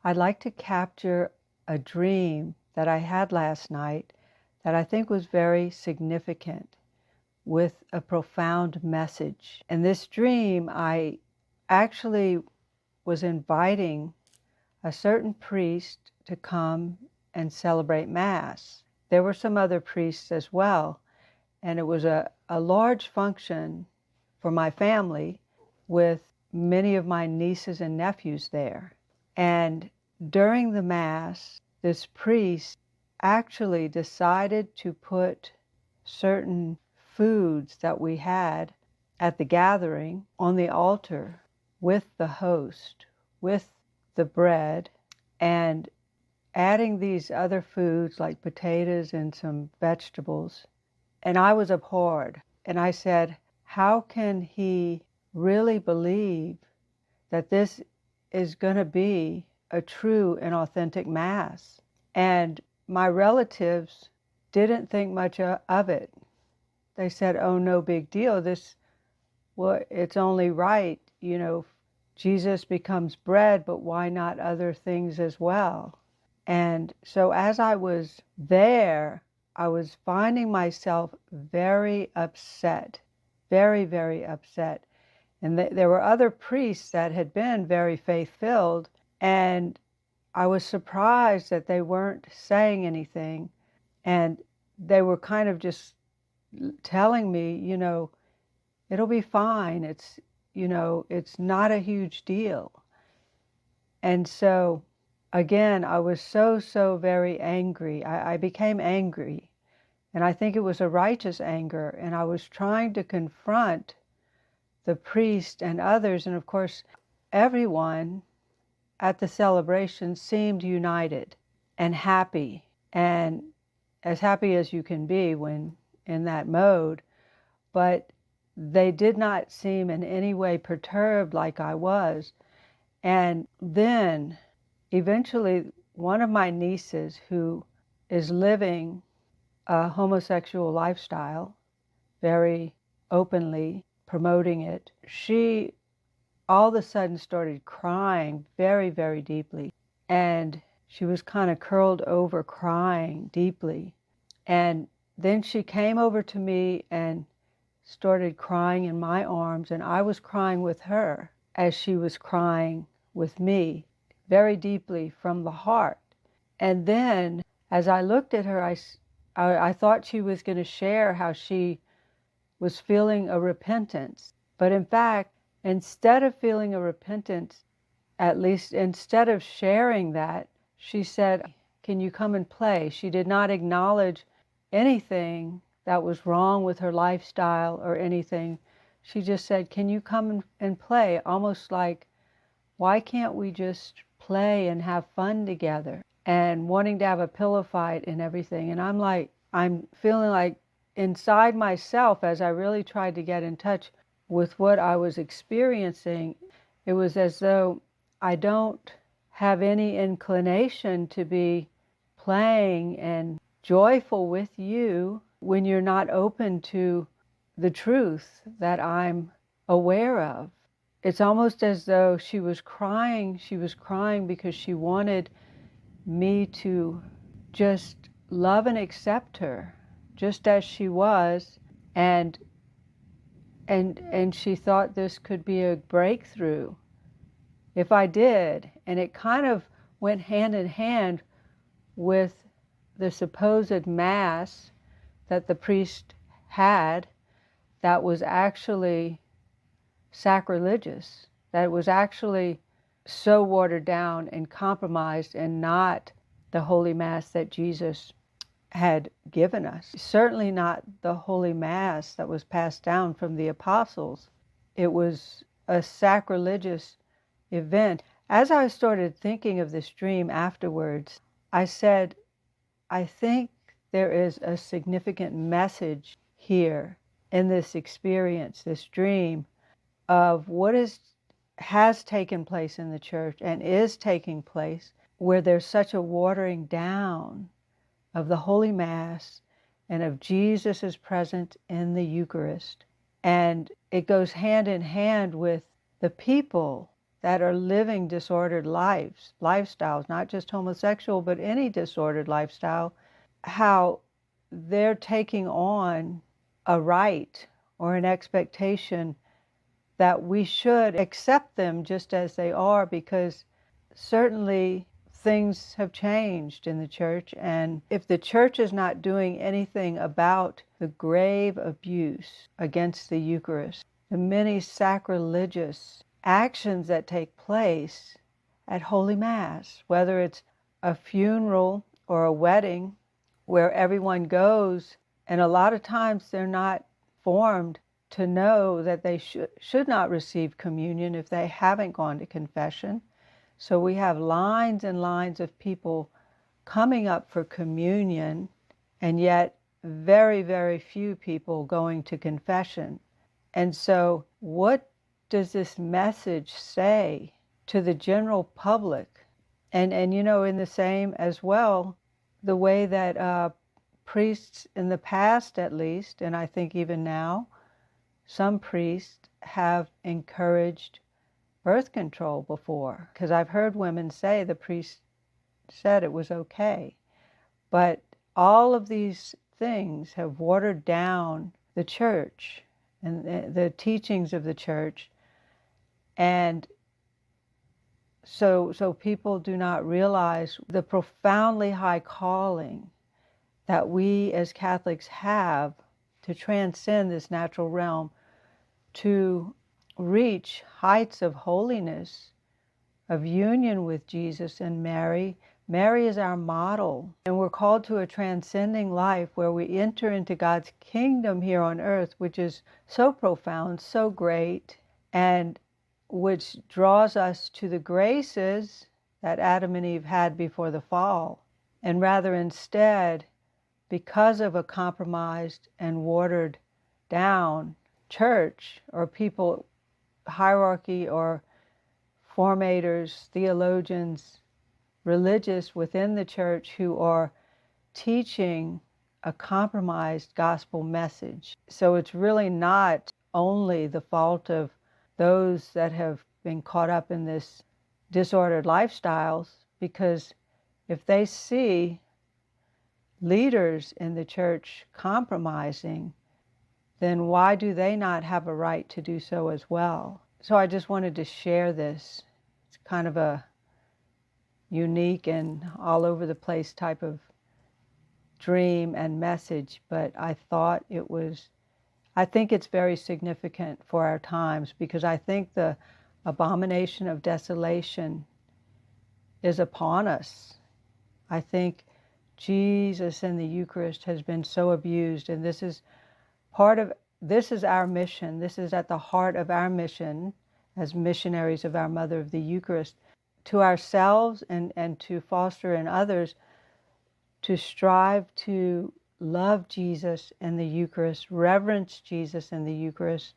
I'd like to capture a dream that I had last night that I think was very significant with a profound message. In this dream, I actually was inviting a certain priest to come and celebrate Mass. There were some other priests as well, and it was a large function for my family with many of my nieces and nephews there. And during the Mass, this priest actually decided to put certain foods that we had at the gathering on the altar with the host, with the bread, and adding these other foods like potatoes and some vegetables. And I was abhorred. And I said, how can he really believe that this is going to be a true and authentic Mass? And my relatives didn't think much of it. They said, oh, no big deal. Well, it's only right, Jesus becomes bread, but why not other things as well? And so as I was there, I was finding myself very upset, very, very upset. And there were other priests that had been very faith-filled, and I was surprised that they weren't saying anything. And they were kind of just telling me, it'll be fine. It's not a huge deal. And so, again, I was so very angry. I became angry. And I think it was a righteous anger. And I was trying to confront the priest and others. And of course, everyone at the celebration seemed united and happy, and as happy as you can be when in that mode. But they did not seem in any way perturbed like I was. And then eventually one of my nieces, who is living a homosexual lifestyle, very openly promoting it, she all of a sudden started crying very, very deeply. And she was kind of curled over crying deeply. And then she came over to me and started crying in my arms, and I was crying with her as she was crying with me, very deeply from the heart. And then as I looked at her, I thought she was going to share how she was feeling a repentance. But in fact, instead of feeling a repentance, at least instead of sharing that, she said, can you come and play? She did not acknowledge anything that was wrong with her lifestyle or anything. She just said, can you come and play? Almost like, why can't we just play and have fun together? And wanting to have a pillow fight and everything. And I'm feeling like inside myself, as I really tried to get in touch with what I was experiencing, it was as though I don't have any inclination to be playing and joyful with you when you're not open to the truth that I'm aware of. It's almost as though she was crying because she wanted me to just love and accept her just as she was, and she thought this could be a breakthrough if I did. And it kind of went hand in hand with the supposed Mass that the priest had that was actually sacrilegious, that was actually so watered down and compromised and not the Holy Mass that Jesus had given us. Certainly not the Holy Mass that was passed down from the apostles. It was a sacrilegious event. As I started thinking of this dream afterwards, I said, I think there is a significant message here in this experience, this dream, of what has taken place in the church and is taking place, where there's such a watering down of the Holy Mass and of Jesus' presence in the Eucharist. And it goes hand in hand with the people that are living disordered lifestyles, not just homosexual, but any disordered lifestyle, how they're taking on a right or an expectation that we should accept them just as they are, because certainly things have changed in the church. And if the church is not doing anything about the grave abuse against the Eucharist, the many sacrilegious actions that take place at Holy Mass, whether it's a funeral or a wedding where everyone goes, and a lot of times they're not formed to know that they should not receive communion if they haven't gone to confession. So we have lines and lines of people coming up for communion, and yet very, very few people going to confession. And so what does this message say to the general public? And you know, in the same as well, the way that priests in the past at least, and I think even now, some priests have encouraged birth control before, because I've heard women say the priest said it was okay. But all of these things have watered down the church and the teachings of the church. And so people do not realize the profoundly high calling that we as Catholics have to transcend this natural realm, to reach heights of holiness, of union with Jesus and Mary. Mary is our model, and we're called to a transcending life where we enter into God's kingdom here on earth, which is so profound, so great, and which draws us to the graces that Adam and Eve had before the fall. And rather instead, because of a compromised and watered down church, or people, hierarchy, or formators, theologians, religious within the church who are teaching a compromised gospel message. So it's really not only the fault of those that have been caught up in this disordered lifestyles, because if they see leaders in the church compromising, then why do they not have a right to do so as well? So I just wanted to share this. It's kind of a unique and all over the place type of dream and message, but I think it's very significant for our times, because I think the abomination of desolation is upon us. I think Jesus in the Eucharist has been so abused, and this is our mission. This is at the heart of our mission as missionaries of our Mother of the Eucharist, to ourselves and to foster in others, to strive to love Jesus in the Eucharist, reverence Jesus in the Eucharist,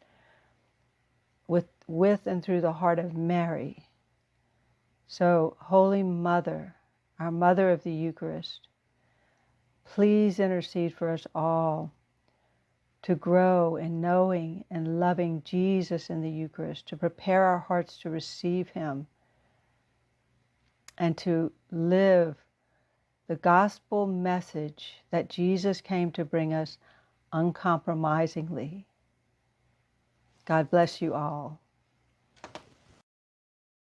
with and through the heart of Mary. So, Holy Mother, our Mother of the Eucharist, please intercede for us all to grow in knowing and loving Jesus in the Eucharist, to prepare our hearts to receive Him, and to live the gospel message that Jesus came to bring us uncompromisingly. God bless you all.